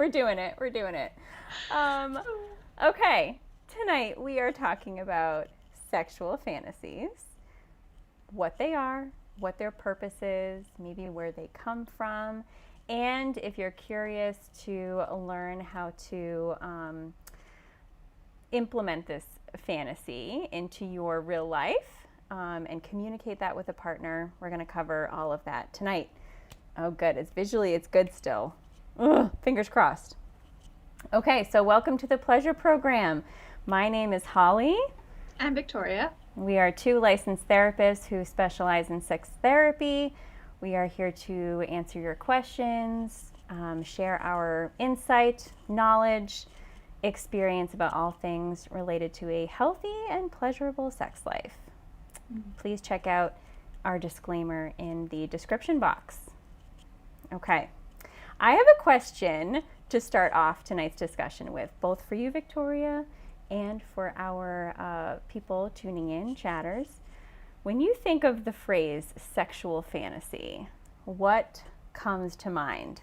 We're doing it. We're doing it. Um, okay. Tonight we are talking about sexual fantasies, what they are, what their purpose is, maybe where they come from, and if you're curious to learn how to implement this fantasy into your real life and communicate that with a partner, we're going to cover all of that tonight. Oh, good. It's good still. Ugh, fingers crossed. Okay, so welcome to the Pleasure Program. My name is Holly. I'm Victoria. We are two licensed therapists who specialize in sex therapy. We are here to answer your questions, share our insight, knowledge, experience about all things related to a healthy and pleasurable sex life. Please check out our disclaimer in the description box. Okay. I have a question to start off tonight's discussion with, both for you, Victoria, and for our people tuning in, chatters. When you think of the phrase sexual fantasy, what comes to mind?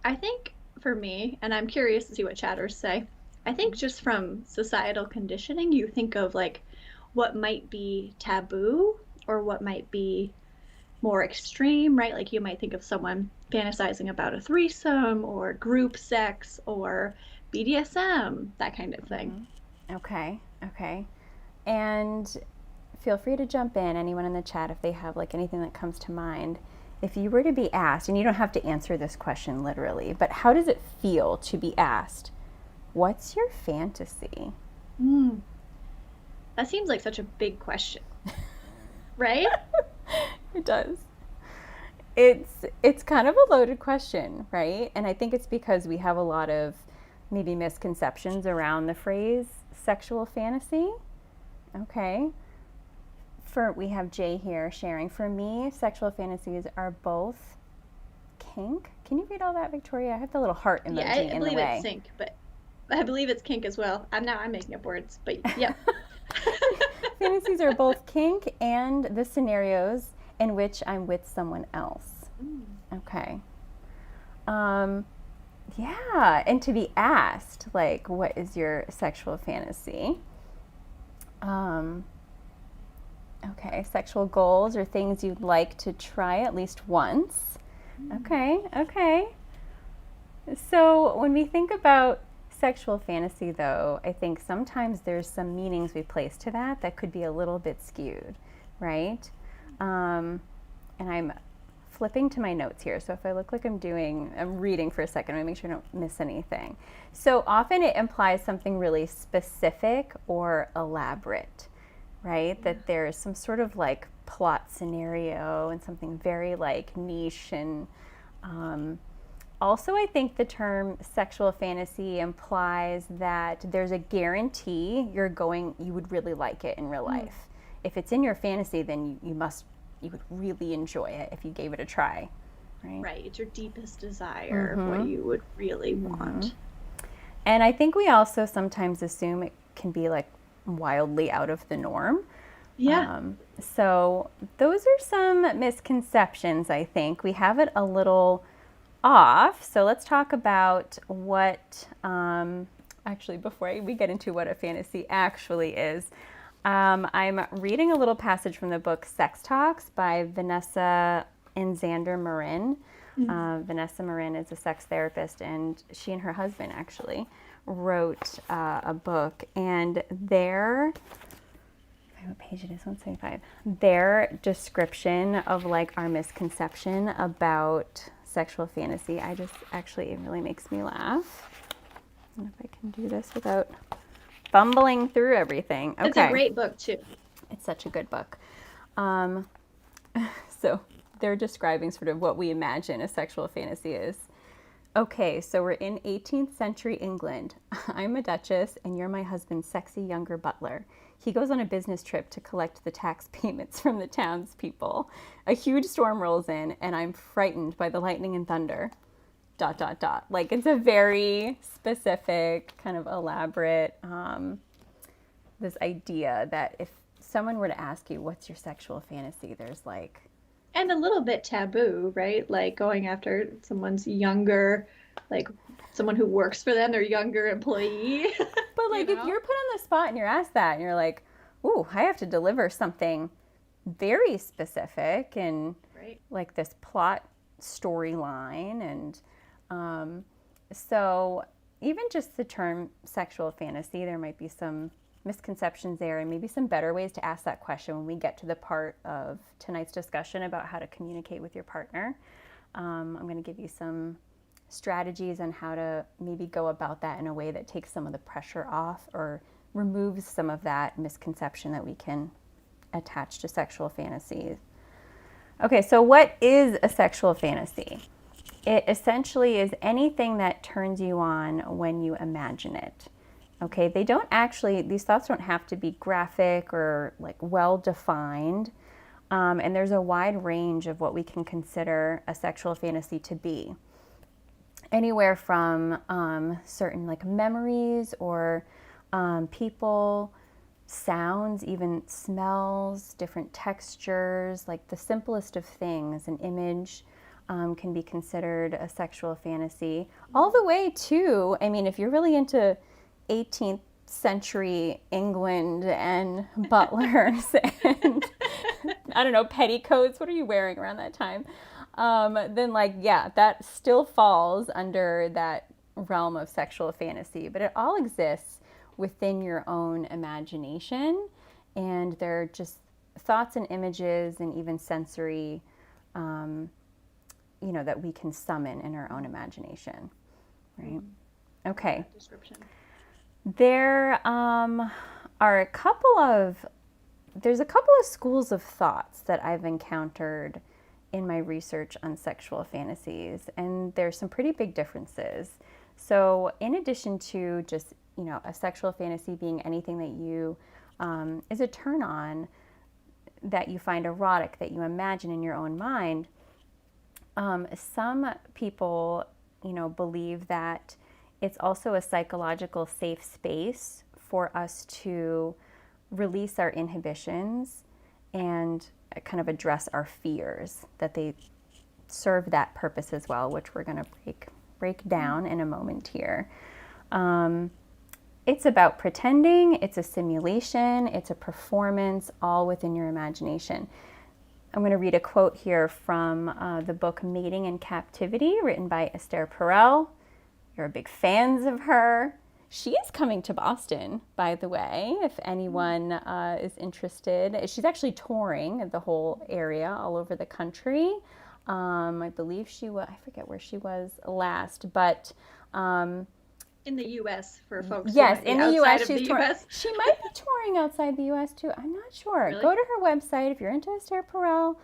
I think for me, and I'm curious to see what chatters say, I think just from societal conditioning, you think of like what might be taboo or what might be more extreme, right? Like you might think of someone fantasizing about a threesome or group sex or BDSM, that kind of thing. Okay. And feel free to jump in, anyone in the chat, if they have like anything that comes to mind. If you were to be asked, and you don't have to answer this question literally, but how does it feel to be asked, what's your fantasy? Mm, that seems like such a big question, right? It does. It's kind of a loaded question, right? And I think it's because we have a lot of maybe misconceptions around the phrase sexual fantasy. Okay. We have Jay here sharing. For me, sexual fantasies are both kink. Can you read all that, Victoria? I have the little heart Yeah, emoji I in the believe it's way. sync, but I believe it's kink as well. I'm making up words, but yep. Fantasies are both kink and the scenarios in which I'm with someone else. Mm. Okay. Um, yeah, and to be asked, like, what is your sexual fantasy? Um, okay, sexual goals or things you'd like to try at least once. Okay. So when we think about sexual fantasy, though, I think sometimes there's some meanings we place to that could be a little bit skewed, right? And I'm flipping to my notes here. So if I look like I'm reading for a second, I want to make sure I don't miss anything. So often it implies something really specific or elaborate, right? That there's some sort of like plot scenario and something very like niche and also, I think the term sexual fantasy implies that there's a guarantee you would really like it in real Mm. life. If it's in your fantasy, then you would really enjoy it if you gave it a try, right? Right, it's your deepest desire, what you would really want. And I think we also sometimes assume it can be like wildly out of the norm. Yeah. So those are some misconceptions, I think. We have it a little off. So let's talk about what, actually, before we get into what a fantasy actually is, I'm reading a little passage from the book Sex Talks by Vanessa and Xander Marin. Mm. Vanessa Marin is a sex therapist, and she and her husband actually wrote a book. And what page it is, 175. Their description of like our misconception about sexual fantasy, it really makes me laugh. I don't know if I can do this without fumbling through everything. Okay. It's a great book too. It's such a good book. Um, so they're describing sort of what we imagine a sexual fantasy is. Okay, so we're in 18th century England. I'm a duchess and you're my husband's sexy younger butler. He goes on a business trip to collect the tax payments from the townspeople. A huge storm rolls in and I'm frightened by the lightning and thunder. ... Like it's a very specific, kind of elaborate, this idea that if someone were to ask you, what's your sexual fantasy? There's like, And a little bit taboo, right? Like going after someone's younger, like someone who works for them, their younger employee. But You like if know? you're put on the spot and you're asked that and you're like, ooh, I have to deliver something very specific and Right. like this plot storyline. And so even just the term sexual fantasy, there might be some misconceptions there and maybe some better ways to ask that question when we get to the part of tonight's discussion about how to communicate with your partner. I'm going to give you some strategies on how to maybe go about that in a way that takes some of the pressure off or removes some of that misconception that we can attach to sexual fantasies. Okay, so what is a sexual fantasy? It essentially is anything that turns you on when you imagine it. Okay, these thoughts don't have to be graphic or like well defined. And there's a wide range of what we can consider a sexual fantasy to be. Anywhere from certain like memories or people, sounds, even smells, different textures, like the simplest of things, an image can be considered a sexual fantasy, all the way to, I mean, if you're really into 18th century England and butlers and I don't know, petticoats, what are you wearing around that time? Then like, yeah, that still falls under that realm of sexual fantasy, but it all exists within your own imagination, and they're just thoughts and images and even sensory, that we can summon in our own imagination, right? Okay. Description. There's a couple of schools of thoughts that I've encountered in my research on sexual fantasies, and there's some pretty big differences. So in addition to just, a sexual fantasy being anything that you is a turn on, that you find erotic, that you imagine in your own mind, some people, believe that it's also a psychological safe space for us to release our inhibitions and kind of address our fears, that they serve that purpose as well, which we're going to break down in a moment here. It's about pretending, it's a simulation, it's a performance, all within your imagination. I'm going to read a quote here from the book Mating in Captivity, written by Esther Perel. You're big fans of her. She is coming to Boston, by the way, if anyone is interested. She's actually touring the whole area, all over the country. I believe I forget where she was last, but in the U.S. for folks yes, who might in be the U.S. outside of she's the U.S. She might be touring outside the U.S. too. I'm not sure. Really? Go to her website if you're into Esther Perel.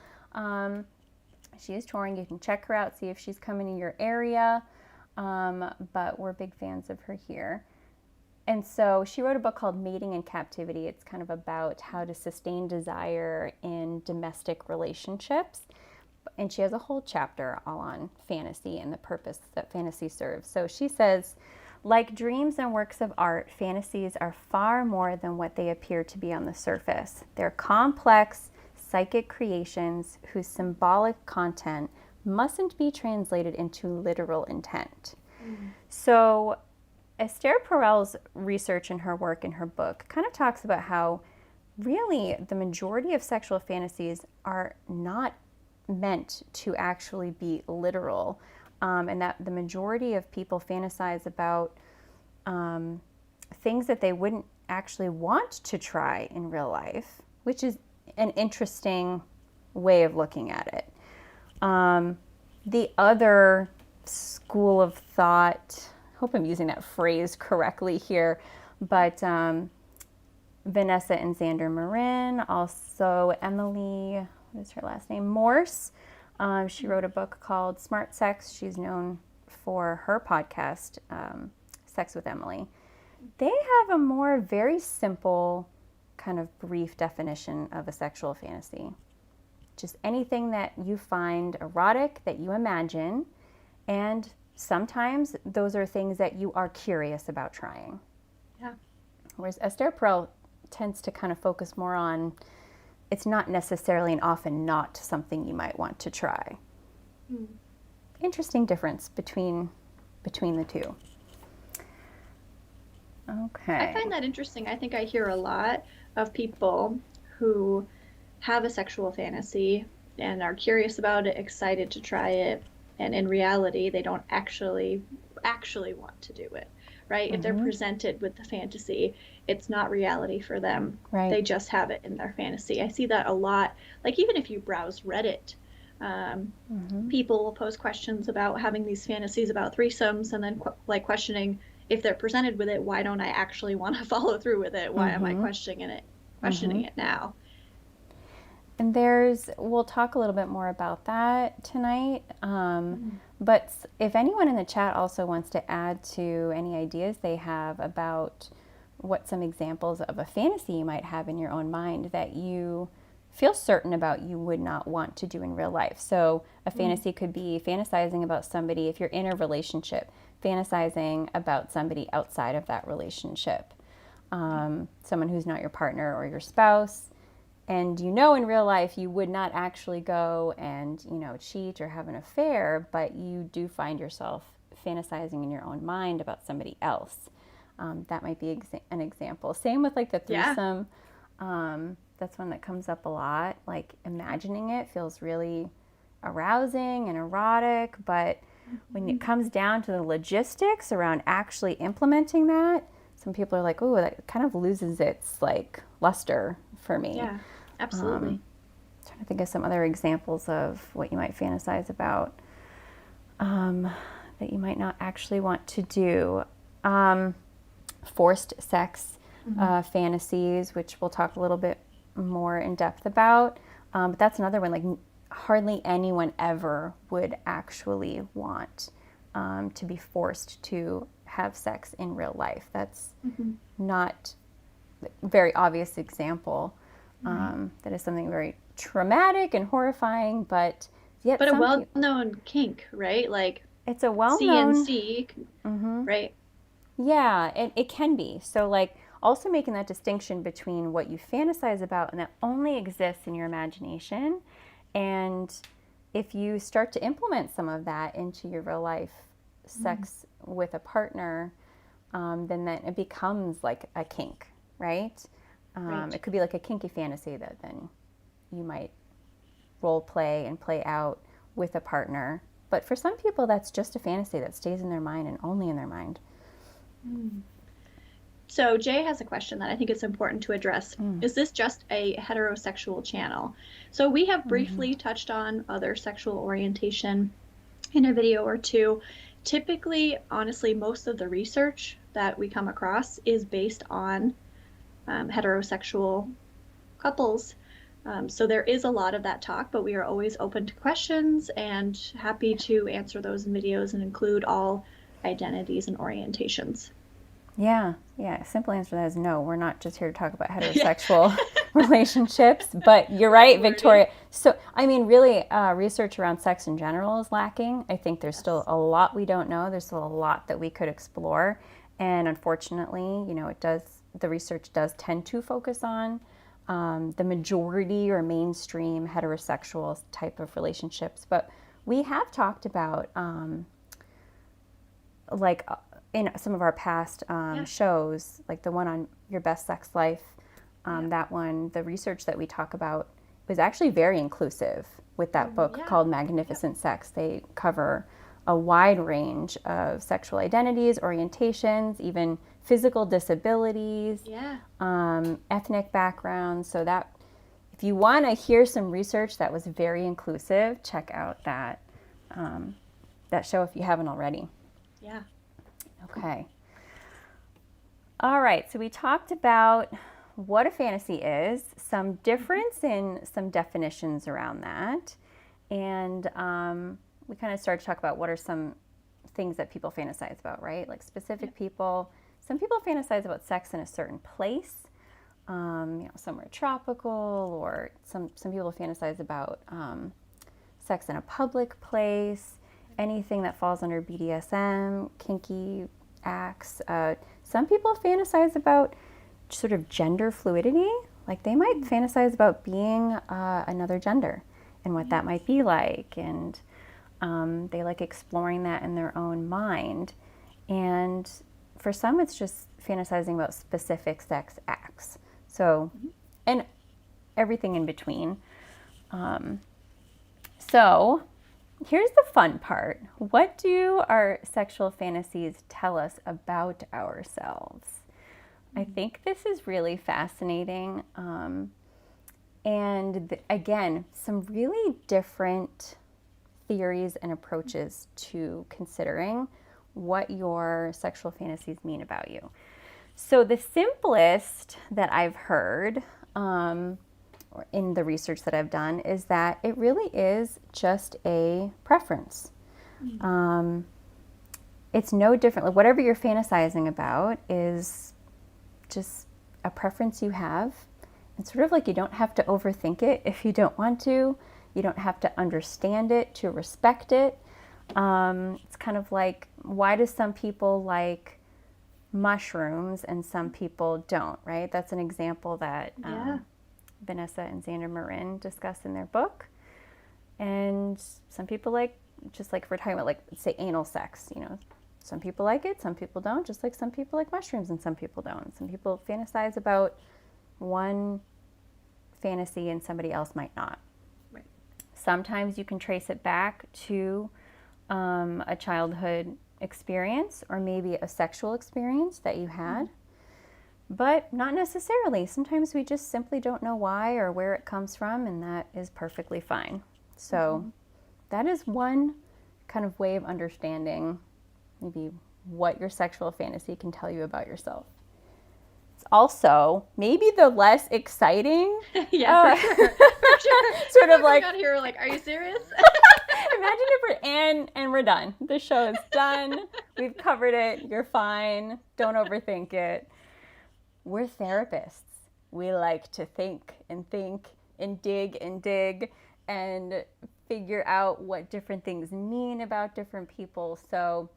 She is touring. You can check her out, see if she's coming to your area. But we're big fans of her here. And so she wrote a book called Mating in Captivity. It's kind of about how to sustain desire in domestic relationships. And she has a whole chapter all on fantasy and the purpose that fantasy serves. So she says, like dreams and works of art, fantasies are far more than what they appear to be on the surface. They're complex, psychic creations whose symbolic content mustn't be translated into literal intent. So Esther Perel's research and her work in her book kind of talks about how really the majority of sexual fantasies are not meant to actually be literal, and that the majority of people fantasize about things that they wouldn't actually want to try in real life, which is an interesting way of looking at it. The other school of thought, I hope I'm using that phrase correctly here, but Vanessa and Xander Marin, also Emily, what is her last name? Morse. She wrote a book called Smart Sex. She's known for her podcast, Sex with Emily. They have a more very simple, kind of brief definition of a sexual fantasy. Just anything that you find erotic, that you imagine, and sometimes those are things that you are curious about trying. Yeah. Whereas Esther Perel tends to kind of focus more on, it's not necessarily and often not something you might want to try. Interesting difference between the two. I Okay. find that interesting. I think I hear a lot of people who have a sexual fantasy and are curious about it, excited to try it, and in reality, they don't actually want to do it, right? If they're Mm-hmm. presented with the fantasy, it's not reality for them. Right. They just have it in their fantasy. I see that a lot. Like even if you browse Reddit, um, Mm-hmm. people will post questions about having these fantasies about threesomes and then like questioning if they're presented with it, why don't I actually want to follow through with it? Why am I Mm-hmm. questioning it? Mm-hmm. Questioning it now. And we'll talk a little bit more about that tonight. Mm. But if anyone in the chat also wants to add to any ideas they have about what some examples of a fantasy you might have in your own mind that you feel certain about you would not want to do in real life. So a Mm. fantasy could be fantasizing about somebody, if you're in a relationship, fantasizing about somebody outside of that relationship, someone who's not your partner or your spouse, and you know in real life you would not actually go and cheat or have an affair, but you do find yourself fantasizing in your own mind about somebody else. That might be an example. Same with like the Yeah. threesome. That's one that comes up a lot. Like imagining it feels really arousing and erotic, but when it Mhm. comes down to the logistics around actually implementing that, some people are like, "Oh, that kind of loses its like luster for me." Yeah, absolutely. Trying to think of some other examples of what you might fantasize about, that you might not actually want to do. Um, Forced sex Mhm. fantasies, which we'll talk a little bit more in depth about. But that's another one. Like hardly anyone ever would actually want to be forced to have sex in real life. That's Mhm. not a very obvious example. Right. That is something very traumatic and horrifying, but yet But a some people, well-known kink, right? Like it's a well-known. CNC, right? Yeah, it can be. So, like, also making that distinction between what you fantasize about and that only exists in your imagination. And if you start to implement some of that into your real life Mm. sex with a partner, then it becomes like a kink, right? Right. It could be like a kinky fantasy that then you might role play and play out with a partner. But for some people, that's just a fantasy that stays in their mind and only in their mind. Mm. So Jay has a question that I think it's important to address. Is this just a heterosexual channel? So we have briefly touched on other sexual orientation in a video or two. Typically, honestly, most of the research that we come across is based on heterosexual couples. So there is a lot of that talk, but we are always open to questions and happy to answer those in videos and include all identities and orientations. Yeah, yeah. Simple answer to that is no. We're not just here to talk about Yeah, heterosexual relationships, but you're right right, wording. Victoria. So, I mean, really, research around sex in general is lacking. I think there's still Yes. a lot we don't know. There's still a lot that we could explore, and unfortunately, the research does tend to focus on the majority or mainstream heterosexual type of relationships. But we have talked about like in some of our past Yeah. shows, like the one on your best sex life, Yeah. that one, the research that we talk about was actually very inclusive with that book Yeah. called Yep. Magnificent Sex. They cover a wide range of sexual identities, orientations, even physical disabilities, Yeah. ethnic backgrounds. So that if you want to hear some research that was very inclusive, check out that show if you haven't already. Yeah. Okay. All right, so we talked about what a fantasy is, some Mhm. difference in some definitions around that, and we kind of started to talk about what are some things that people fantasize about, right? Like Yep. specific people. Some people fantasize about sex in a certain place, somewhere tropical, or some people fantasize about sex in a public place, anything that falls under BDSM, kinky acts. Some people fantasize about sort of gender fluidity. Like they might Mm. fantasize about being another gender and what that might Yes. be like. And they like exploring that in their own mind. And for some, it's just fantasizing about specific sex acts. So, and everything in between. So, here's the fun part. What do our sexual fantasies tell us about ourselves? I think this is really fascinating. Again, some really different theories and approaches to considering what your sexual fantasies mean about you. So the simplest that I've heard in the research that I've done is that it really is just a preference. It's no different. Like whatever you're fantasizing about is just a preference you have. It's sort of like you don't have to overthink it if you don't want to. You don't have to understand it to respect it. It's kind of like, why do some people like mushrooms and some people don't, right? That's an example that Vanessa and Xander Marin discuss in their book. And some people like, just like if we're talking about like, say, anal sex, you know, some people like it, some people don't, just like some people like mushrooms and some people don't. Some people fantasize about one fantasy and somebody else might not. Right. Sometimes you can trace it back to a childhood experience or maybe a sexual experience that you had, but not necessarily. Sometimes we just simply don't know why or where it comes from, and that is perfectly fine. So that is one kind of way of understanding maybe what your sexual fantasy can tell you about yourself. It's also maybe the less exciting. For sure. Sort of like out here, like, are you serious? Imagine if we're we're done. The show is done. We've covered it. You're fine. Don't overthink it. We're therapists. We like to think and dig and figure out what different things mean about different people. So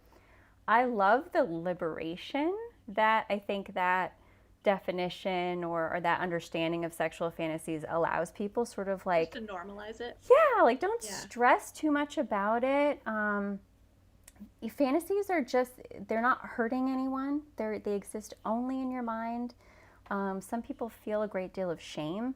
I love the liberation that I think that definition or that understanding of sexual fantasies allows people, sort of like just to normalize it. Yeah, like don't stress too much about it. Fantasies are just, they're not hurting anyone. They exist only in your mind. Some people feel a great deal of shame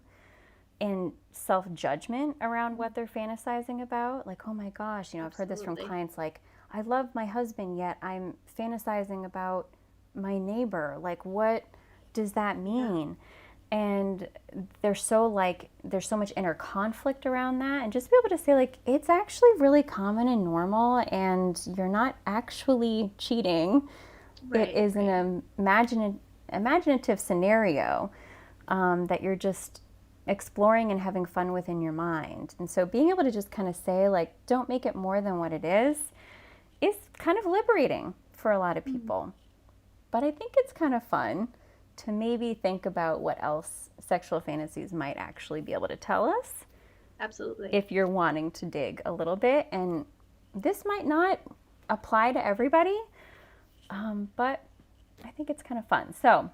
and self-judgment around what they're fantasizing about. Like, oh my gosh, you know, I've heard this from clients, like, I love my husband, yet I'm fantasizing about my neighbor. Like, what does that mean? And there's so much inner conflict around that, and just be able to say, like, it's actually really common and normal, and you're not actually cheating. It is an imaginative scenario that you're just exploring and having fun with in your mind. And so being able to just kind of say, like, don't make it more than what it is kind of liberating for a lot of people. But I think it's kind of fun to maybe think about what else sexual fantasies might actually be able to tell us. Absolutely. If you're wanting to dig a little bit. And this might not apply to everybody, but I think it's kind of fun. So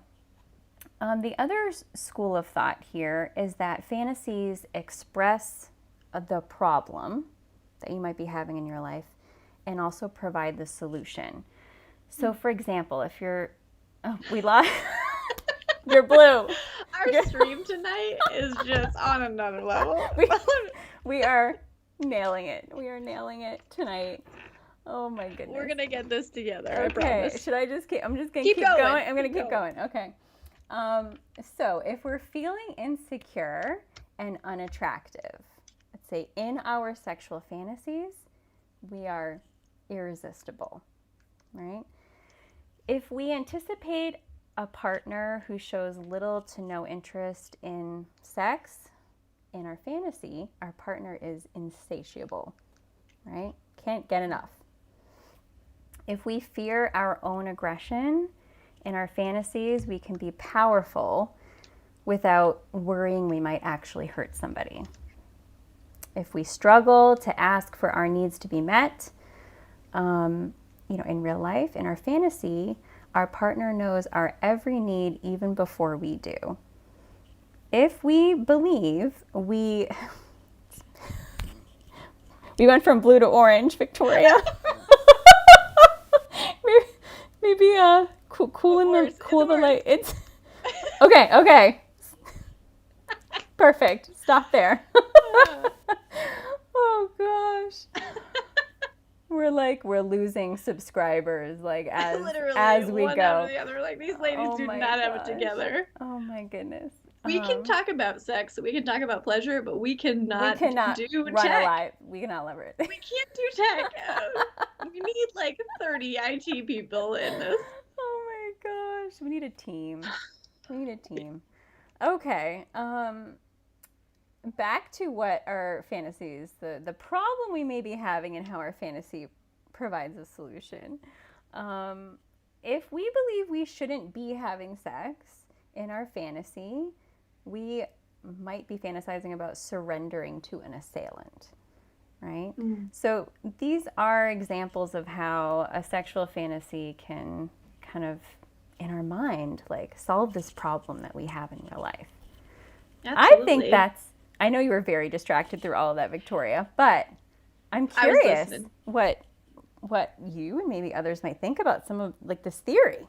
the other school of thought here is that fantasies express the problem that you might be having in your life and also provide the solution. So for example, if you're, we lost, you're blue. Our stream tonight is just on another level. We are nailing it. We are nailing it tonight. Oh my goodness. We're going to get this together. Okay. I promise. Should I just I'm just going to keep going. I'm going to keep going. Okay. So if we're feeling insecure and unattractive, let's say in our sexual fantasies, we are irresistible, right? If we anticipate a partner who shows little to no interest in sex, in our fantasy, our partner is insatiable, right? Can't get enough. If we fear our own aggression in our fantasies, we can be powerful without worrying we might actually hurt somebody. If we struggle to ask for our needs to be met, in real life, in our fantasy, our partner knows our every need even before we do. If we believe we went from blue to orange, Victoria. maybe Cool in the worse. It's worse. light. It's okay. Okay. Perfect. Stop there. Uh, Oh gosh. We're losing subscribers like Literally as we one after go. the other. Like these ladies Oh do my not have it gosh. together. Oh my goodness. We can talk about sex, we can talk about pleasure, but we We cannot cannot do run a tech. live. We cannot lever it. We can't do tech. We need like 30 IT people in this. Oh my gosh. We need a team. We need a team. Okay. Back to what our fantasies, the problem we may be having and how our fantasy provides a solution. Um, if we believe we shouldn't be having sex in our fantasy, we might be fantasizing about surrendering to an assailant, right? So these are examples of how a sexual fantasy can kind of, in our mind, like solve this problem that we have in real life. I think Absolutely. I know you were very distracted through all of that, Victoria, but I'm I was curious listening. what you and maybe others might think about some of like this theory.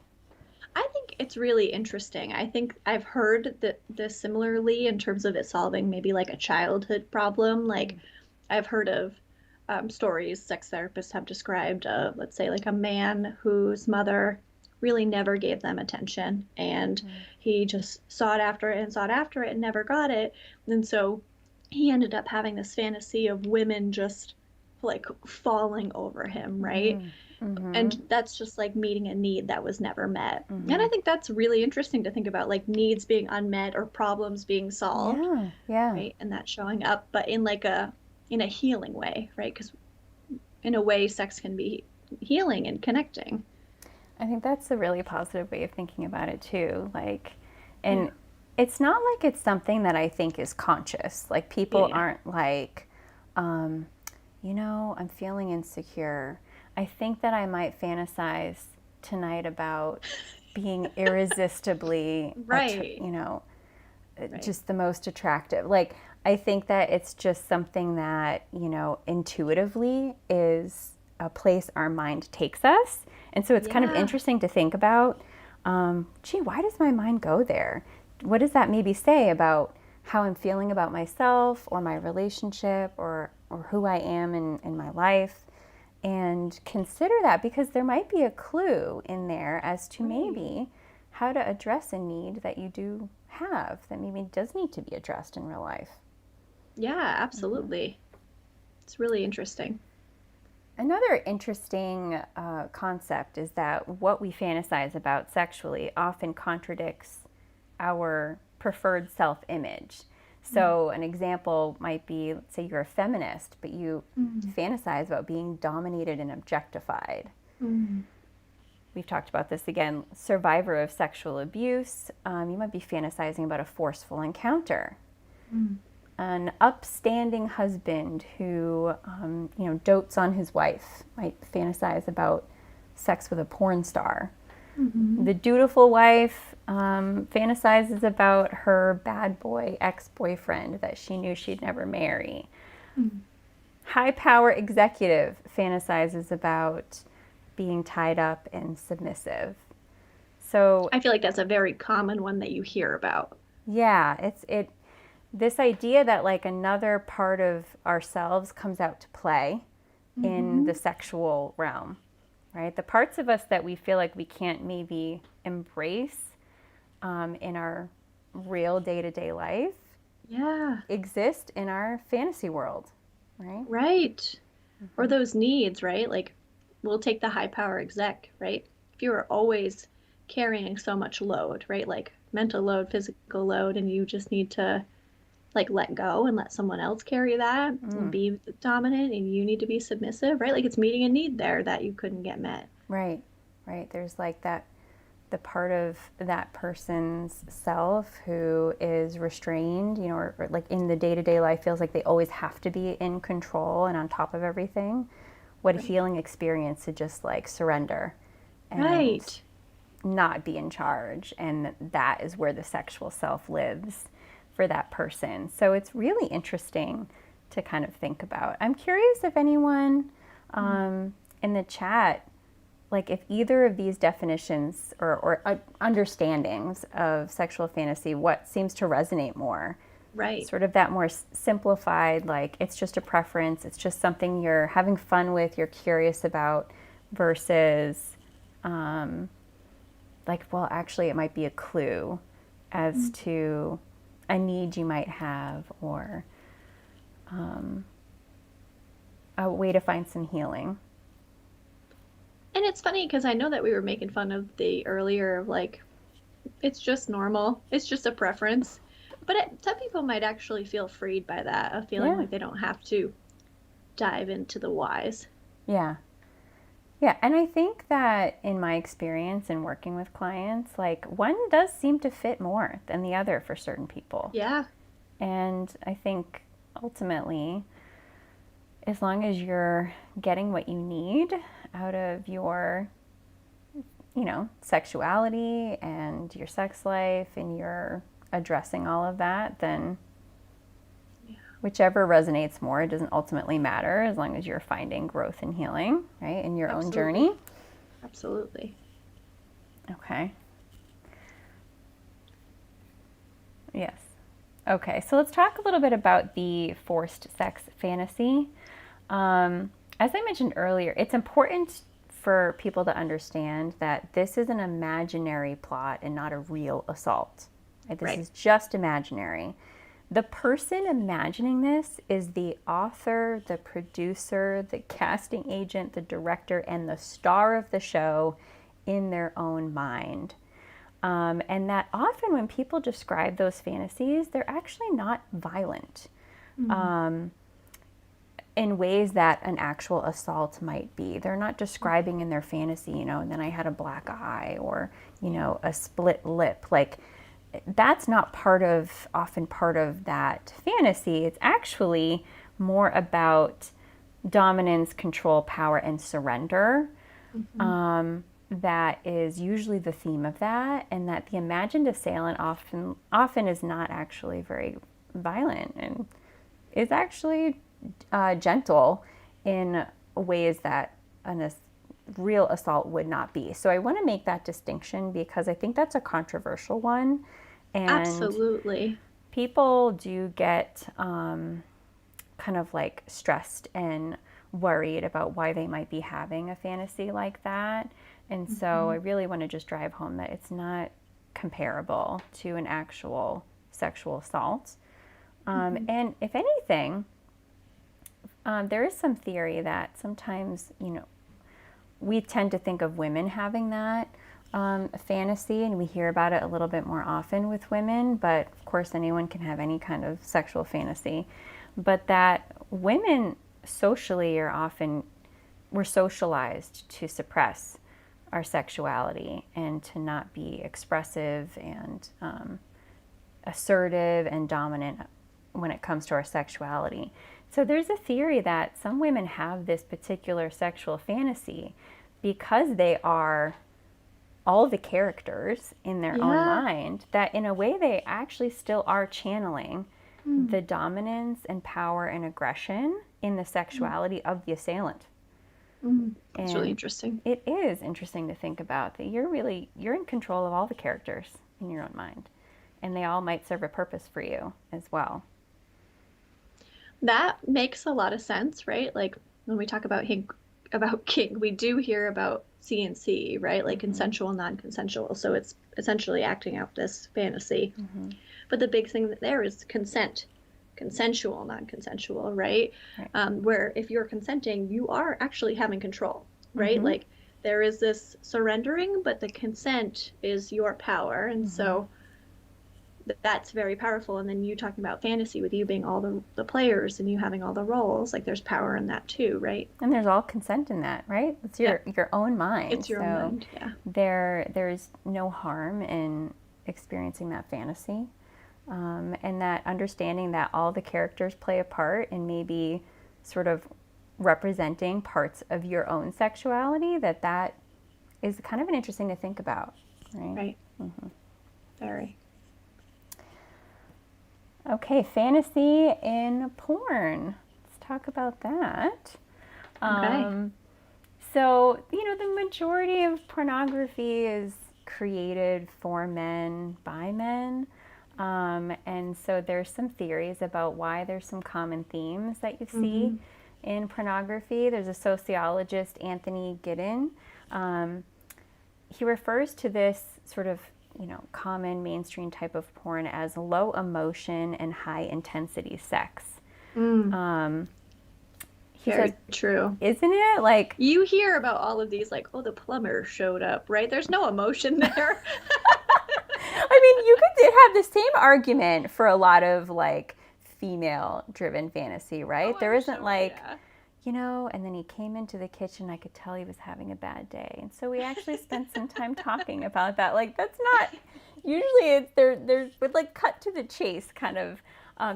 I think it's really interesting. I think I've heard that this similarly in terms of it solving maybe like a childhood problem. Like I've heard of stories sex therapists have described, let's say, like a man whose mother really never gave them attention and he just sought after it and sought after it and never got it. And so he ended up having this fantasy of women just like falling over him, right? And that's just like meeting a need that was never met. And I think that's really interesting to think about, like needs being unmet or problems being solved, Yeah, yeah. right? And that showing up, but in like a healing way, right? Because in a way, sex can be healing and connecting. I think that's a really positive way of thinking about it too. Like, Yeah, and it's not like it's something that I think is conscious. Like people yeah, aren't like, um, I'm feeling insecure. I think that I might fantasize tonight about being irresistibly, right, right. just the most attractive. Like, I think that it's just something that, intuitively is a place our mind takes us. And so it's kind of Yeah, interesting to think about, gee, why does my mind go there? What does that maybe say about how I'm feeling about myself or my relationship or who I am in my life? And consider that because there might be a clue in there as to right. maybe how to address a need that you do have that maybe does need to be addressed in real life. Yeah, absolutely. It's really interesting. Another interesting concept is that what we fantasize about sexually often contradicts our preferred self image. So, an example might be, let's say you're a feminist, but you Mm-hmm. fantasize about being dominated and objectified. Mm-hmm. We've talked about this again. Survivor of sexual abuse, you might be fantasizing about a forceful encounter. An upstanding husband who, dotes on his wife might fantasize about sex with a porn star. Mm-hmm. The dutiful wife fantasizes about her bad boy ex-boyfriend that she knew she'd never marry. Mm-hmm. High power executive fantasizes about being tied up and submissive. So I feel like that's a very common one that you hear about. yeah, it this idea that like another part of ourselves comes out to play in Mm-hmm. the sexual realm, right? The parts of us that we feel like we can't maybe embrace in our real day-to-day life Yeah, exist in our fantasy world, right? right. Or those needs, right? Like, we'll take the high power exec, right? If you are always carrying so much load, right? Like mental load, physical load, and you just need to like let go and let someone else carry that and be dominant and you need to be submissive, right? Like it's meeting a need there that you couldn't get met. Right, right. There's like that, the part of that person's self who is restrained, or like in the day to day life feels like they always have to be in control and on top of everything. What a Right. healing experience to just like surrender and Right. not be in charge. And that is where the sexual self lives for that person. So it's really interesting to kind of think about. I'm curious if anyone in the chat like if either of these definitions or understandings of sexual fantasy, what seems to resonate more? Right. Sort of that more simplified, like it's just a preference, it's just something you're having fun with, you're curious about, versus like, well, actually, it might be a clue as to a need you might have, or a way to find some healing. And it's funny because I know that we were making fun of the earlier of like, it's just normal, it's just a preference. But some people might actually feel freed by that, of feeling Yeah. like they don't have to dive into the whys. Yeah. Yeah. And I think that in my experience in working with clients, like one does seem to fit more than the other for certain people. Yeah. And I think ultimately, as long as you're getting what you need out of your, sexuality and your sex life, and you're addressing all of that, then Yeah. whichever resonates more, it doesn't ultimately matter as long as you're finding growth and healing, right, in your own Absolutely. journey. Absolutely. Okay. Yes. Okay, so let's talk a little bit about the forced sex fantasy. As I mentioned earlier, it's important for people to understand that this is an imaginary plot and not a real assault. Right? This Right. is just imaginary. The person imagining this is the author, the producer, the casting agent, the director, and the star of the show in their own mind. And that often when people describe those fantasies, they're actually not violent in ways that an actual assault might be. They're not describing in their fantasy, and then I had a black eye, or, a split lip. Like, that's not often part of that fantasy. It's actually more about dominance, control, power, and surrender. That is usually the theme of that, and that the imagined assailant often is not actually very violent, and is actually gentle in ways that a real assault would not be. So I want to make that distinction because I think that's a controversial one, and Absolutely. people do get kind of like stressed and worried about why they might be having a fantasy like that. And so I really want to just drive home that it's not comparable to an actual sexual assault. And if anything, there is some theory that sometimes, we tend to think of women having that fantasy, and we hear about it a little bit more often with women, but of course anyone can have any kind of sexual fantasy. But that women socially we're socialized to suppress our sexuality and to not be expressive and assertive and dominant when it comes to our sexuality. So there's a theory that some women have this particular sexual fantasy because they are all the characters in their own Yeah. mind, that in a way they actually still are channeling Mm. the dominance and power and aggression in the sexuality of the assailant. That's really And interesting. it is interesting to think about that you're in control of all the characters in your own mind, and they all might serve a purpose for you as well. That makes a lot of sense, right? Like when we talk about kink, we do hear about CNC, right? Like consensual, non-consensual. So it's essentially acting out this fantasy. But the big thing there is consent, consensual, non-consensual, right? Right. Where if you're consenting, you are actually having control, right? Like there is this surrendering, but the consent is your power. And so that's very powerful. And then you talking about fantasy with you being all the players and you having all the roles, like there's power in that too, right? And there's all consent in that, right? It's your own mind. It's your own mind, yeah. There's no harm in experiencing that fantasy, and that understanding that all the characters play a part in maybe sort of representing parts of your own sexuality. That is kind of an interesting to think about, right? Right. Very. Okay, fantasy in porn. Let's talk about that. Okay. So, the majority of pornography is created for men by men. And so there's some theories about why there's some common themes that you see in pornography. There's a sociologist, Anthony Giddens. He refers to this sort of, common mainstream type of porn as low emotion and high intensity sex. He Very says, true. isn't it? Like, You hear about all of these, like, oh, the plumber showed up, right? There's no emotion there. I mean, you could have the same argument for a lot of like female-driven fantasy, right? Oh, There I'm isn't sure, like, yeah. and then he came into the kitchen, I could tell he was having a bad day. And so we actually spent some time talking about that. Like, that's not, usually it's, there's with like cut to the chase kind of,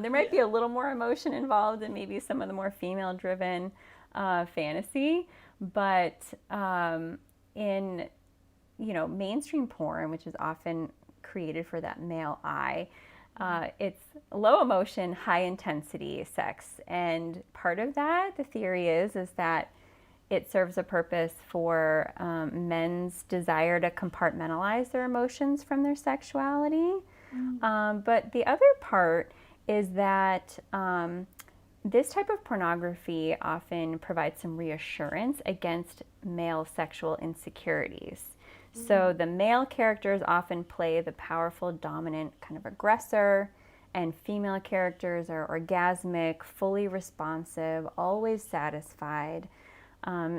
there might be a little more emotion involved in maybe some of the more female-driven fantasy. But in, mainstream porn, which is often created for that male eye, it's low emotion, high intensity sex. And part of that, the theory is that it serves a purpose for men's desire to compartmentalize their emotions from their sexuality. But the other part is that this type of pornography often provides some reassurance against male sexual insecurities. So the male characters often play the powerful, dominant kind of aggressor, and female characters are orgasmic, fully responsive, always satisfied.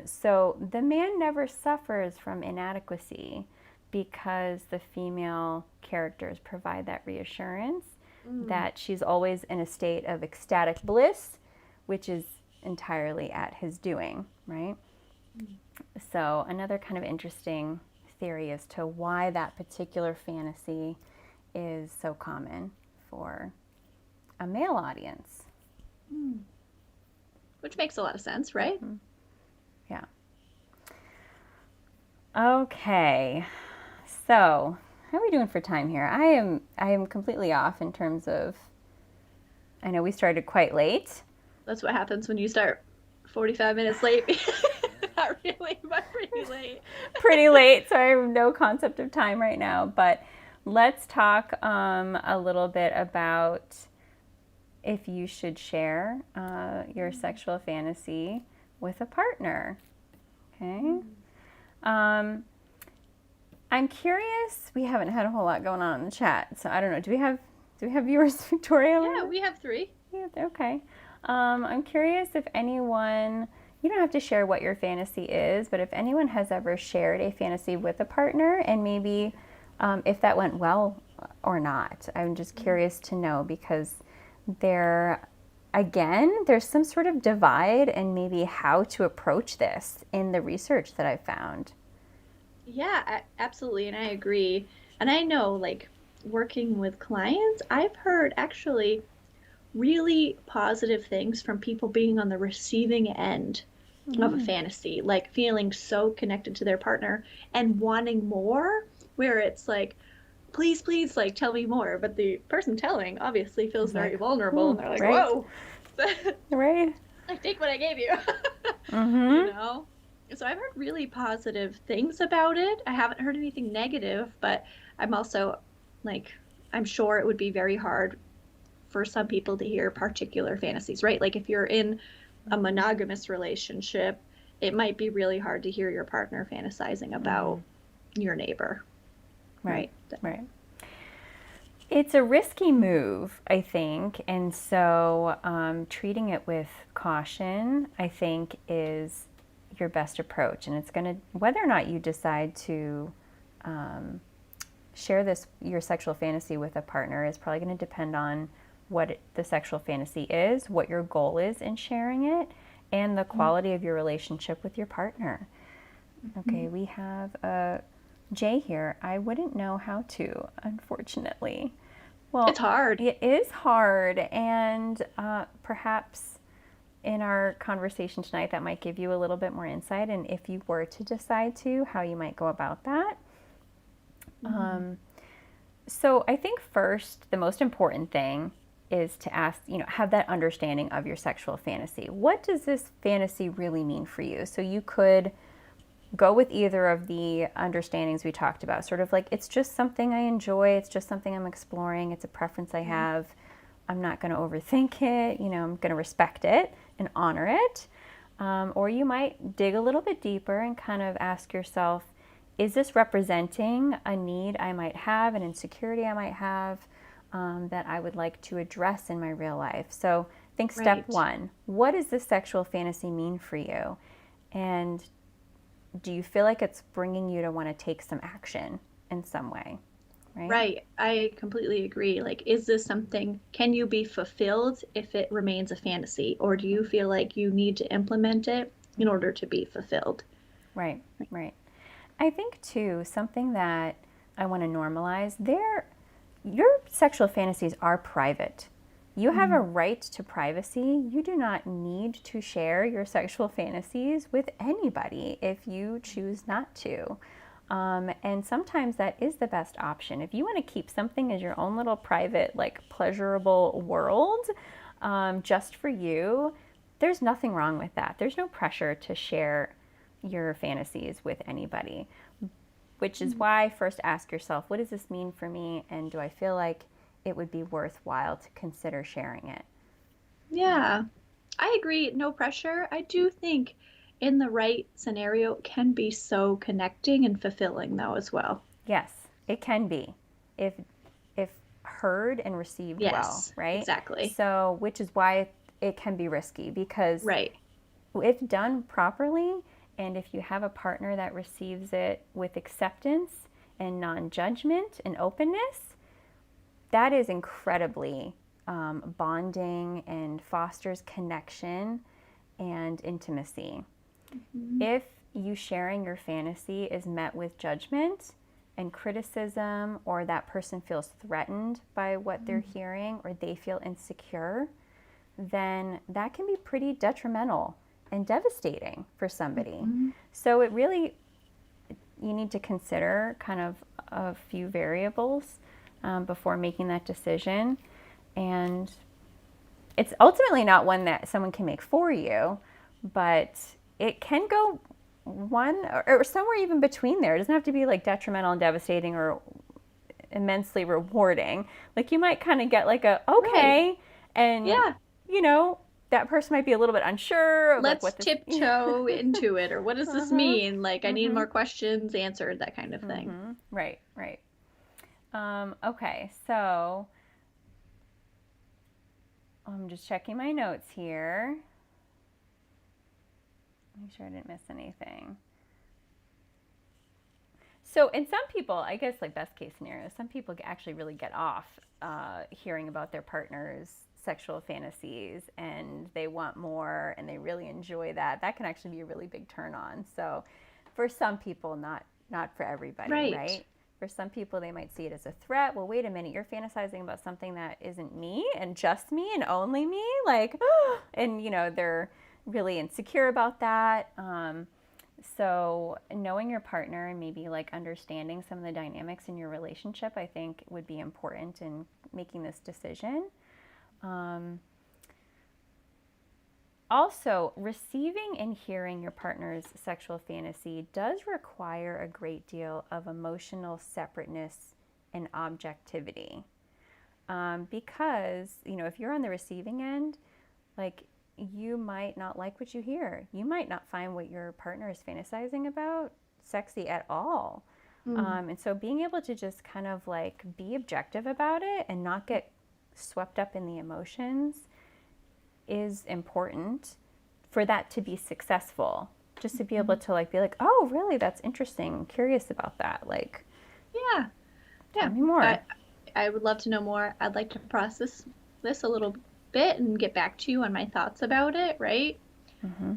So the man never suffers from inadequacy because the female characters provide that reassurance that she's always in a state of ecstatic bliss, which is entirely at his doing, right? So another kind of interesting theory as to why that particular fantasy is so common for a male audience. Which makes a lot of sense, right? Yeah. Okay. So, how are we doing for time here? I am completely off in terms of, I know we started quite late. That's what happens when you start 45 minutes late. Not really, but pretty late. Pretty late, so I have no concept of time right now. But let's talk a little bit about if you should share your sexual fantasy with a partner. Okay. I'm curious. We haven't had a whole lot going on in the chat, so I don't know. Do we have viewers, Victoria? Yeah, we have 3. Yeah, okay. I'm curious if anyone, you don't have to share what your fantasy is, but if anyone has ever shared a fantasy with a partner and maybe if that went well or not. I'm just curious to know because there's some sort of divide in maybe how to approach this in the research that I've found. Yeah, absolutely, and I agree. And I know, like, working with clients, I've heard actually really positive things from people being on the receiving end of a fantasy, like feeling so connected to their partner and wanting more, where it's like, please, please, like, tell me more. But the person telling obviously feels very vulnerable, and they're like, right. whoa, Right. like, take what I gave you. So I've heard really positive things about it. I haven't heard anything negative, but I'm also like, I'm sure it would be very hard for some people to hear particular fantasies, right? Like if you're in a monogamous relationship, it might be really hard to hear your partner fantasizing about your neighbor. Right. Right. It's a risky move, I think, and so treating it with caution, I think, is your best approach. And it's going to, whether or not you decide to share your sexual fantasy with a partner is probably going to depend on what the sexual fantasy is, what your goal is in sharing it, and the quality of your relationship with your partner. Okay, we have Jay here. I wouldn't know how to, unfortunately. Well, it's hard. It is hard, and perhaps in our conversation tonight, that might give you a little bit more insight. And if you were to decide to, how you might go about that. So I think first, the most important thing is to ask, have that understanding of your sexual fantasy. What does this fantasy really mean for you? So you could go with either of the understandings we talked about. Sort of like, it's just something I enjoy, it's just something I'm exploring, it's a preference I have. I'm not going to overthink it, I'm going to respect it and honor it. Or you might dig a little bit deeper and kind of ask yourself, is this representing a need I might have, an insecurity I might have, that I would like to address in my real life? So think step Right. one, what does this sexual fantasy mean for you? And do you feel like it's bringing you to want to take some action in some way, right? Right. I completely agree. Like, is this something, can you be fulfilled if it remains a fantasy? Or do you feel like you need to implement it in order to be fulfilled? Right, right. I think too, something that I want to normalize, your sexual fantasies are private. You have a Mm, right to privacy. You do not need to share your sexual fantasies with anybody if you choose not to. And sometimes that is the best option. If you want to keep something as your own little private, like pleasurable world, just for you, there's nothing wrong with that. There's no pressure to share your fantasies with anybody, which is mm. why first ask yourself, what does this mean for me? And do I feel like it would be worthwhile to consider sharing it? Yeah, I agree. No pressure. I do think in the right scenario it can be so connecting and fulfilling though as well. Yes, it can be if if heard and received well, Yes, right? exactly. So, which is why it can be risky because Right. if done properly and if you have a partner that receives it with acceptance and non-judgment and openness, that is incredibly bonding and fosters connection and intimacy. Mhm. If you sharing your fantasy is met with judgment and criticism, or that person feels threatened by what they're hearing, or they feel insecure, then that can be pretty detrimental and devastating for somebody. Mhm. So it really, you need to consider kind of a few variables before making that decision. And it's ultimately not one that someone can make for you, but it can go one or somewhere even between there. It doesn't have to be like detrimental and devastating or immensely rewarding. Like you might kind of get like a Right. okay, and Yeah. you know that person might be a little bit unsure of like Let's what this. tiptoe into it, or what does this Uh-huh. mean? Like, I need more questions answered, that kind of thing. Right, right. Okay, so I'm just checking my notes here. Make sure I didn't miss anything. So, in some people, I guess, like best case scenario, some people actually really get off hearing about their partner's sexual fantasies and they want more and they really enjoy that. That can actually be a really big turn on. So, for some people, not for everybody, Right. right? For some people, they might see it as a threat. Well, wait a minute, you're fantasizing about something that isn't me and just me and only me, like, and they're really insecure about that. So, knowing your partner and maybe like understanding some of the dynamics in your relationship, I think would be important in making this decision. Um, Also, receiving and hearing your partner's sexual fantasy does require a great deal of emotional separateness and objectivity. Because, if you're on the receiving end, like you might not like what you hear. You might not find what your partner is fantasizing about sexy at all. Mm. And so being able to just kind of like be objective about it and not get swept up in the emotions is important for that to be successful. Just to be able Mhm. to like be like, oh, really? That's interesting. I'm curious about that. Like, Yeah. tell Yeah. me more. I would love to know more. I'd like to process this a little bit and get back to you on my thoughts about it, right? Mm-hmm.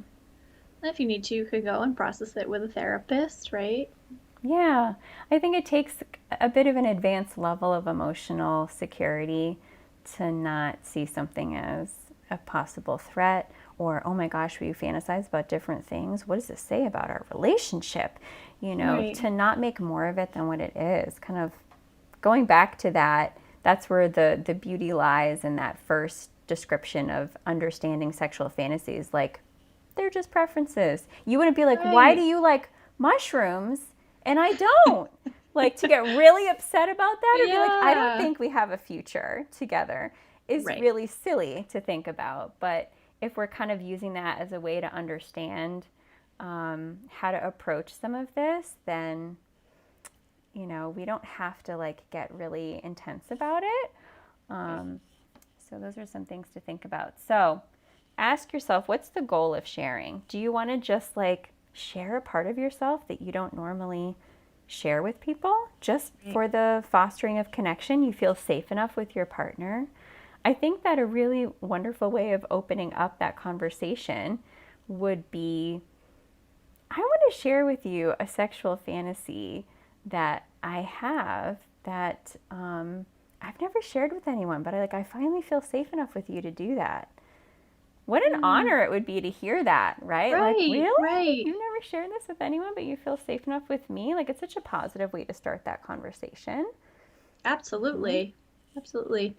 If you need to, you could go and process it with a therapist, right? Yeah, I think it takes a bit of an advanced level of emotional security to not see something as a possible threat or, oh my gosh, we fantasize about different things. What does this say about our relationship? Right. To not make more of it than what it is. Kind of going back to that, that's where the beauty lies in that first description of understanding sexual fantasies. Like, they're just preferences. You wouldn't be like, why do Right. you like mushrooms and I don't. Like, to get really upset about that or be like, I don't Yeah. think we have a future together is Right. really silly to think about. But if we're kind of using that as a way to understand how to approach some of this, then, we don't have to like get really intense about it. So those are some things to think about. So ask yourself, what's the goal of sharing? Do you want to just like share a part of yourself that you don't normally share with people just for the fostering of connection? You feel safe enough with your partner. I think that a really wonderful way of opening up that conversation would be, I want to share with you a sexual fantasy that I have that I've never shared with anyone, but I finally feel safe enough with you to do that. What an honor it would be to hear that, right? Like, Right, really? right. You've never shared this with anyone, but you feel safe enough with me? Like, it's such a positive way to start that conversation. Absolutely. Absolutely.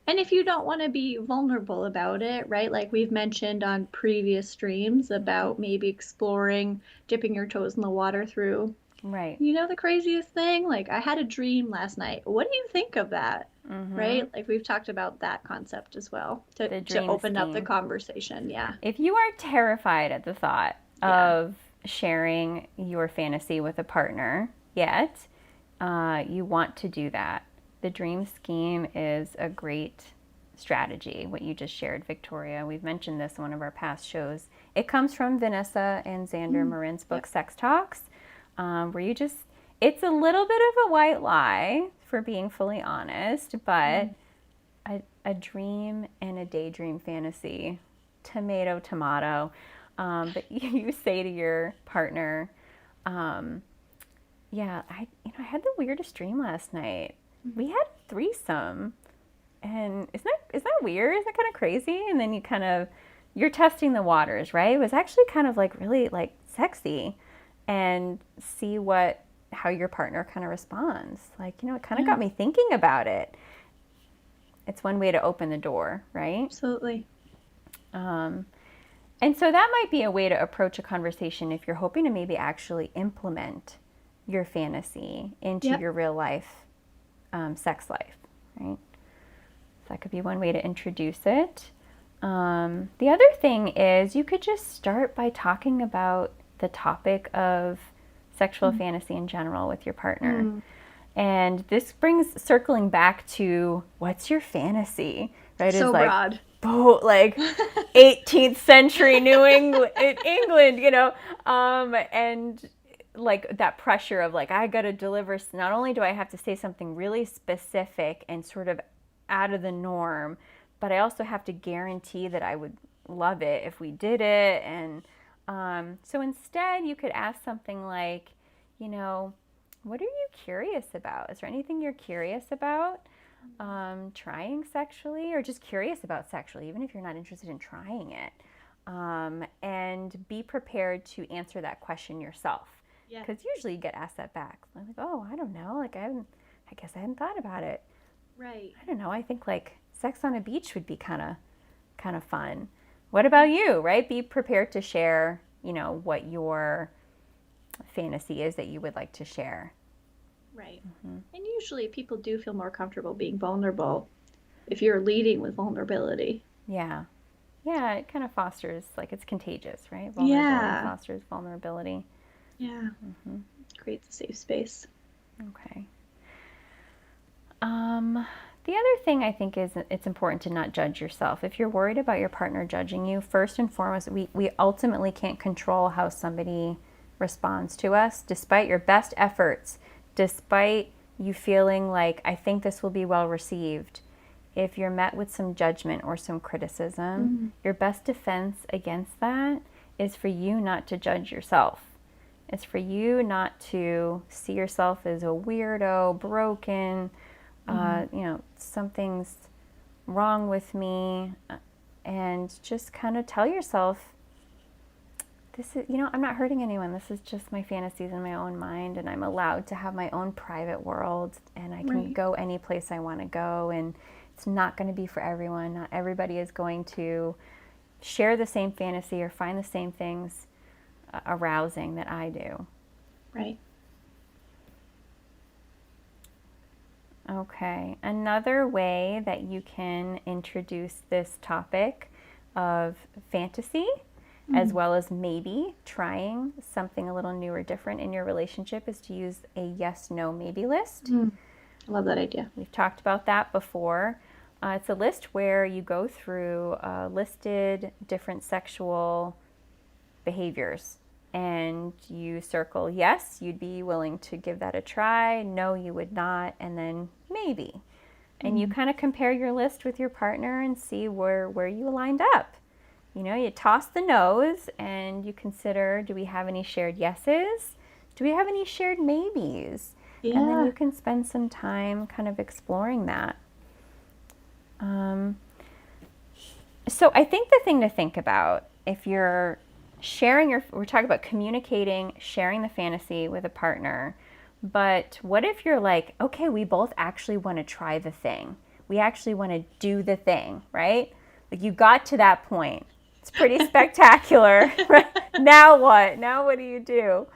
And if you don't want to be vulnerable about it, right? Like we've mentioned on previous streams about maybe exploring dipping your toes in the water through, Right. the craziest thing? Like I had a dream last night. What do you think of that? Right? Like we've talked about that concept as well The to dream open up the scheme. conversation. Yeah. If you are terrified at the thought Yeah. of sharing your fantasy with a partner, yet you want to do that, the dream scheme is a great strategy. What you just shared, Victoria. We've mentioned this in one of our past shows. It comes from Vanessa and Xander Marin's book, Yep. Sex Talks, where it's a little bit of a white lie, for being fully honest, but a dream and a daydream fantasy, tomato, tomato. But you say to your partner, yeah, I had the weirdest dream last night. We had a threesome, and isn't that weird? Isn't that kind of crazy? And then you're testing the waters, right? It was actually kind of like really like sexy, and see how your partner kind of responds. Like, it kind of got me thinking about it. It's one way to open the door, right? Absolutely. And so that might be a way to approach a conversation if you're hoping to maybe actually implement your fantasy into Yep. your real life sex life, right? So that could be one way to introduce it. The other thing is you could just start by talking about the topic of sexual fantasy in general with your partner. And this brings circling back to what's your fantasy, right? So is like, broad. like 18th century England, and like that pressure of like, I got to deliver. Not only do I have to say something really specific and sort of out of the norm, but I also have to guarantee that I would love it if we did it. And so instead, you could ask something like, what are you curious about? Is there anything you're curious about trying sexually, or just curious about sexually, even if you're not interested in trying it? And be prepared to answer that question yourself. Yeah. Because usually you get asked that back. Like, oh, I don't know. Like, I guess I hadn't thought about it. Right. I don't know. I think like sex on a beach would be kind of fun. What about you, right? Be prepared to share, what your fantasy is that you would like to share. Right. And usually people do feel more comfortable being vulnerable if you're leading with vulnerability. Yeah. Yeah, it kind of fosters, like, it's contagious, right? Vulnerability fosters vulnerability. Yeah. Creates a safe space. Okay. The other thing I think is it's important to not judge yourself. If you're worried about your partner judging you, first and foremost, we ultimately can't control how somebody responds to us, despite your best efforts, despite you feeling like, I think this will be well received. If you're met with some judgment or some criticism, your best defense against that is for you not to judge yourself. It's for you not to see yourself as a weirdo, broken, something's wrong with me, and just kind of tell yourself, this is, I'm not hurting anyone. This is just my fantasies in my own mind, and I'm allowed to have my own private world, and I can go any place I want to go, and it's not going to be for everyone. Not everybody is going to share the same fantasy or find the same things arousing that I do. Right. Okay, another way that you can introduce this topic of fantasy, as Mm. well as maybe trying something a little new or different in your relationship, is to use a yes, no, maybe list. Mm. I love that idea. We've talked about that before. It's a list where you go through listed different sexual behaviors and you circle yes, you'd be willing to give that a try, no, you would not, and then maybe. And you Mm. kind of compare your list with your partner and see where you aligned up. You know, you toss the no's and you consider, do we have any shared yeses? Do we have any shared maybes? And then Yeah. you can spend some time kind of exploring that. Um, so I think the thing to think about if you're we're talking about communicating, sharing the fantasy with a partner, but what if you're like, okay, we both actually want to try the thing. We actually want to do the thing, right? Like you got to that point. It's pretty spectacular, right? Now what? Now what do you do?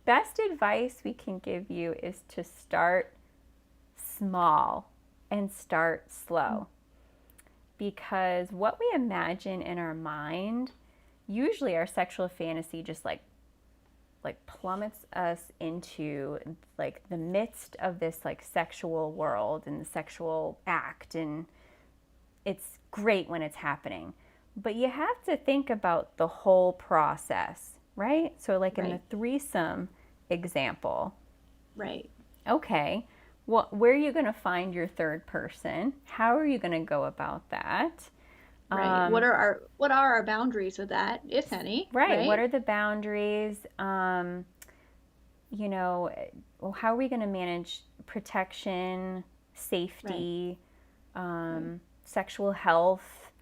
Best advice we can give you is to start small and start slow. Because what we imagine in our mind, usually our sexual fantasy just like plummets us into like the midst of this like sexual world and the sexual act, and it's great when it's happening. But you have to think about the whole process, right? So like in the Right. threesome example, Right. okay, well, where are you going to find your third person? How are you going to go about that? Right. Um, What are our boundaries with that, if any, right. What right? are the boundaries? You know, well, how are we going to manage protection, Right. safety, Right. sexual health?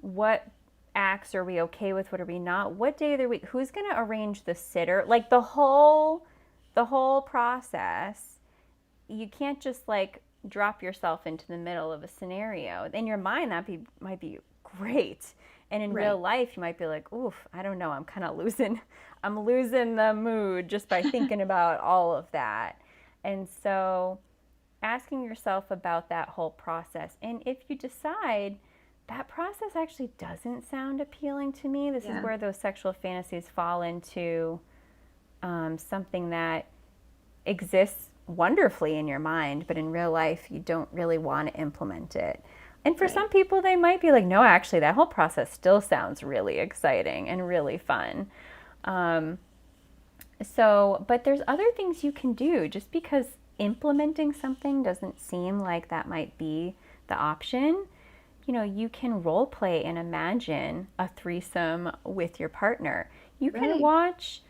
What acts are we okay with? What are we not? What day of the week? Who's going to arrange the sitter? Like the whole process. You can't just like drop yourself into the middle of a scenario. In your mind, might be great, and in real Right. life, you might be like, "Oof, I don't know. I'm kind of losing the mood just by thinking about all of that." And so, asking yourself about that whole process, and if you decide that process actually doesn't sound appealing to me, this is Yeah. where those sexual fantasies fall into something that exists wonderfully in your mind, but in real life, you don't really want to implement it. And for Right. some people, they might be like, no, actually, that whole process still sounds really exciting and really fun. Um, but there's other things you can do just because implementing something doesn't seem like that might be the option. You know, you can role play and imagine a threesome with your partner. You can Right. watch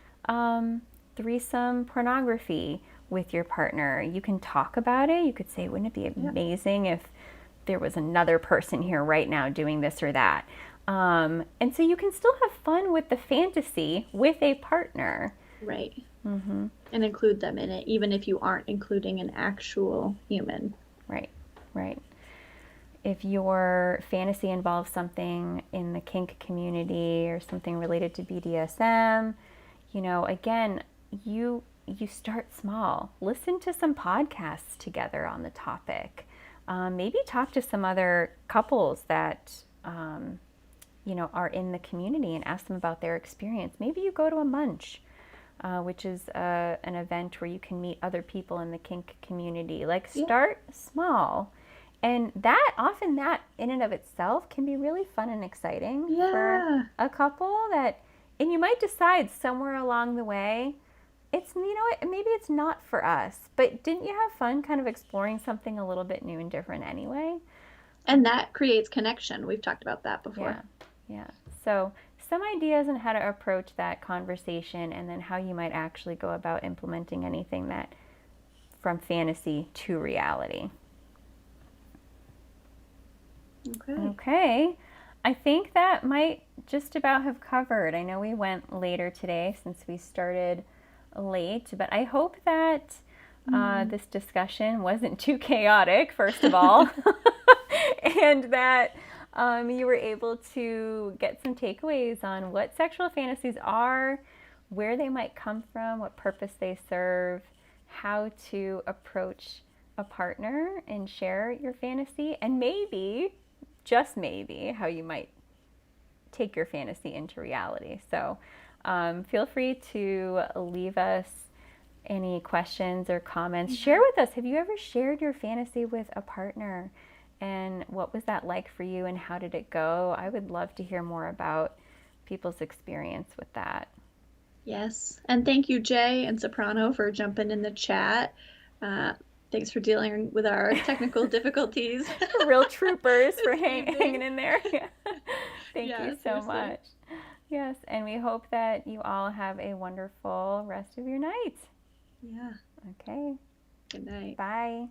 threesome pornography with your partner. You can talk about it. You could say, wouldn't it be Yeah. amazing if there was another person here right now doing this or that? And so you can still have fun with the fantasy with a partner. Right. Mm-hmm. And include them in it, even if you aren't including an actual human. Right, right. If your fantasy involves something in the kink community or something related to BDSM, you know, again, you start small. Listen to some podcasts together on the topic. Maybe talk to some other couples that are in the community and ask them about their experience. Maybe you go to a munch, which is an event where you can meet other people in the kink community. Like Yeah. start small. And that in and of itself can be really fun and exciting for Yeah. a couple and you might decide somewhere along the way, maybe it's not for us, but didn't you have fun kind of exploring something a little bit new and different anyway? And that creates connection. We've talked about that Yeah, before. yeah. So some ideas on how to approach that conversation and then how you might actually go about implementing anything that from fantasy to reality. Okay. Okay. I think that might just about have covered. I know we went later today since we started late, but I hope that Mm. this discussion wasn't too chaotic, first of all, and that you were able to get some takeaways on what sexual fantasies are, where they might come from, what purpose they serve, how to approach a partner and share your fantasy, and maybe, just maybe, how you might take your fantasy into reality. So feel free to leave us any questions or comments. Share with us, have you ever shared your fantasy with a partner? And what was that like for you and how did it go? I would love to hear more about people's experience with that. Yes. And thank you, Jay and Soprano, for jumping in the chat. Uh, Thanks for dealing with our technical difficulties Real troopers for this hanging evening. in there. Thank you Yeah, so seriously. much. Yes, and we hope that you all have a wonderful rest of your night. Yeah. Okay, Good night. bye.